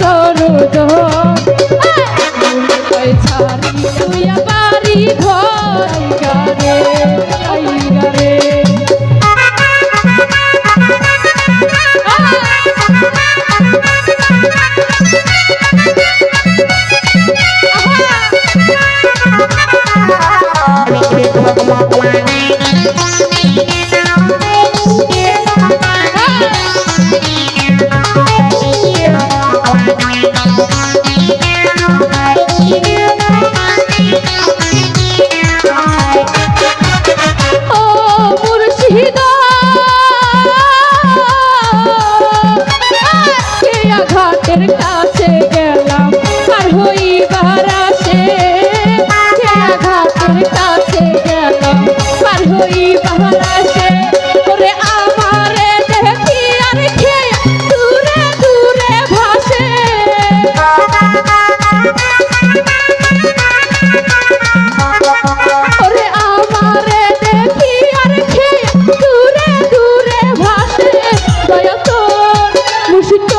দরদ ছাড়ি তুইয়া বাড়ি ঘর গারে গারে ঘাটের কাছে গেলাম আর হইবার আসে ঘাটের কাছে গেলাম আর হইবার আসে ওরে আমারে দেখি আর খেয়ে দূরে দূরে ভাসে ওরে আমারে দেখি আর খেয়ে দূরে দূরে ভাসে দয়া তোর মুর্শিদ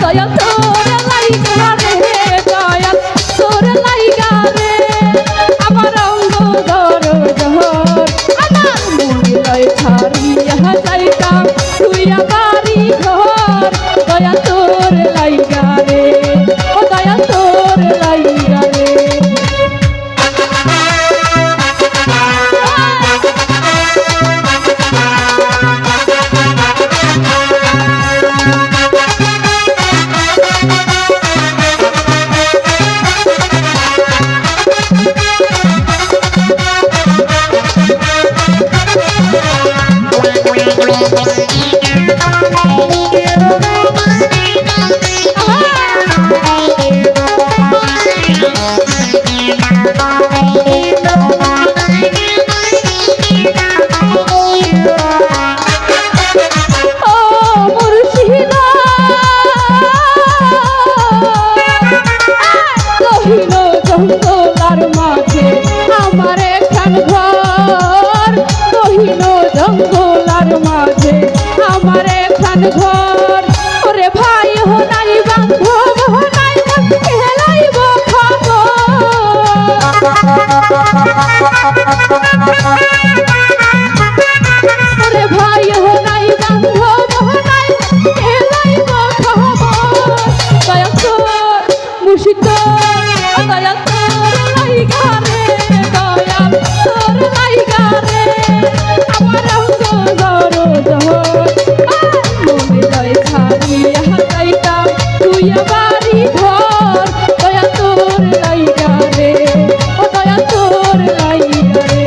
দয়া তোর লাইগা রে দয়া তোর লাইগা রে আমার অঙ্গ দরদ আমার মনে ছাড়িয়া যাইতাম তুই বাড়ি ঘর দয়া তোর লাইগা রে ও দয়া তোর লাইগা রে জঙ্গলার মাঝে আমার এখান ঘর কহিল জঙ্গলার মাঝে আমার এখান ঘর ওরে ভাই হো নাই বান্ধব হো নাই খেলাইব ওরে ভাই হো নাই বান্ধব হো নাই খেলাইব খবর দয়া তোর মুর্শিদ দয়া তোর লাইগা রে দয়া তোর লাইগা রে আমার অঙ্গ দরদ মনে দয় ছাড়িয়া যাইতাম তুই বাড়ি ঘর দয়া তোর লাইগা রে ও দয়া তোর লাইগা রে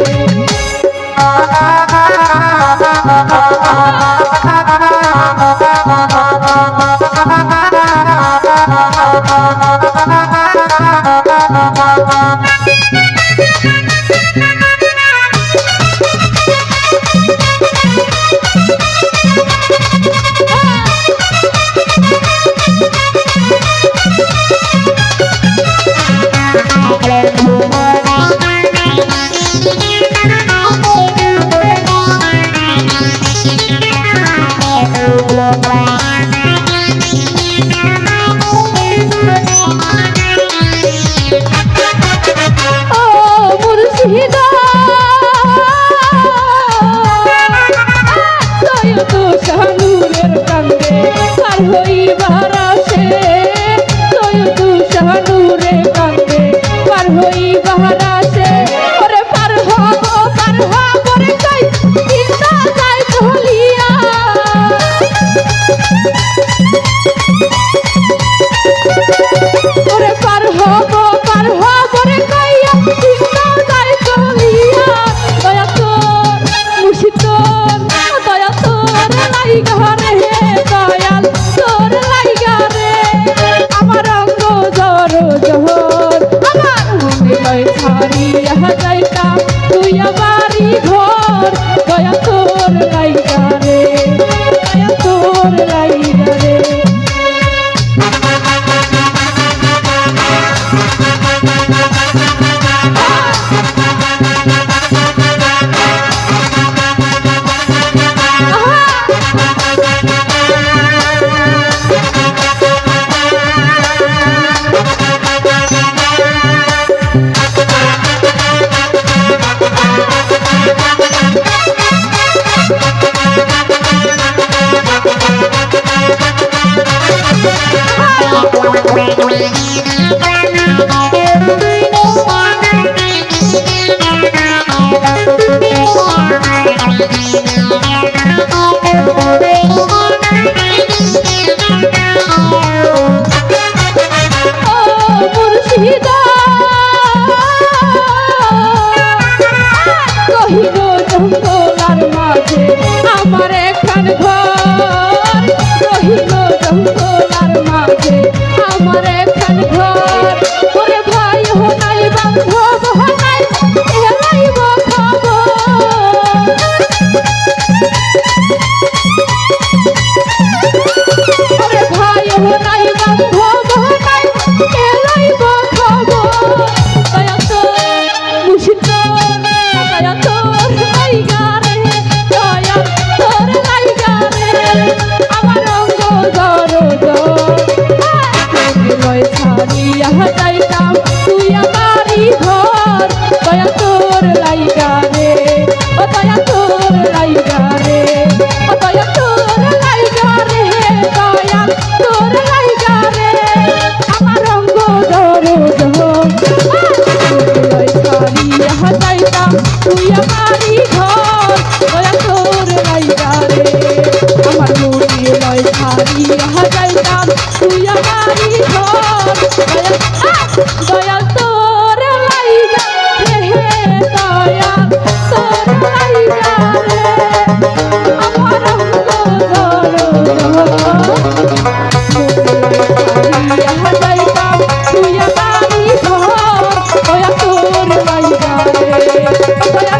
শাহনুরের কান্দে পার হইবার আসে তয়ু শাহনুরে কান্দে পার হইবার আসে ওরে পার হব রে কই চিন্তা যায় চলিয়া ওরে পার হব রে কইয়া চিন্তা যায় চলিয়া দয়া তোর মুর্শিদ দয়া তোর লাইগা রে দয়াল তোর লাইগা রে আমার অঙ্গ দরদ আমার মনে লয় ছাড়িয়া যাইতাম তুই বাড়ি ঘর দয়া তোর লাইগা রে দয়া তোর লাইগা রে মুর্শিদা কহিল জঙ্গলার মাঝে আমার একখান ঘর, কহিল জঙ্গলার মাঝে আমার একখান ঘর। ওরে ভাই হনাই বান্ধব হনাই এলাইব খবর। ওরে ভাই হনাই বান্ধব হনাই এলাইব খবর। দয়া তোর মুর্শিদ দয়া তোর লাইগা রে, দয়া তোর লাইগা রে আমার অঙ্গ দরদ। লয় ছাড়িয়া যাইতাম তুই আমারই ঘর, দয়া তোর লাইগা রে, ও দয়া তোর লাইগা রে, ও দয়া তোর লাইগা রে, দয়া তোর লাইগা রে আমার অঙ্গ দরদ। লয় ছাড়িয়া যাইতাম তুই আমারই ঘর, দয়া তোর লাইগা রে আমার মনে। লয় ছাড়িয়া যাইতাম তুই আমারই ঘর, দয়া তোর লাইগা রে, দয়া তোর লাইগা রে আমার অঙ্গ দরদ। ছাড়িয়া যাইতাম তুই আমারই ঘর, দয়া তোর লাইগা রে, দয়া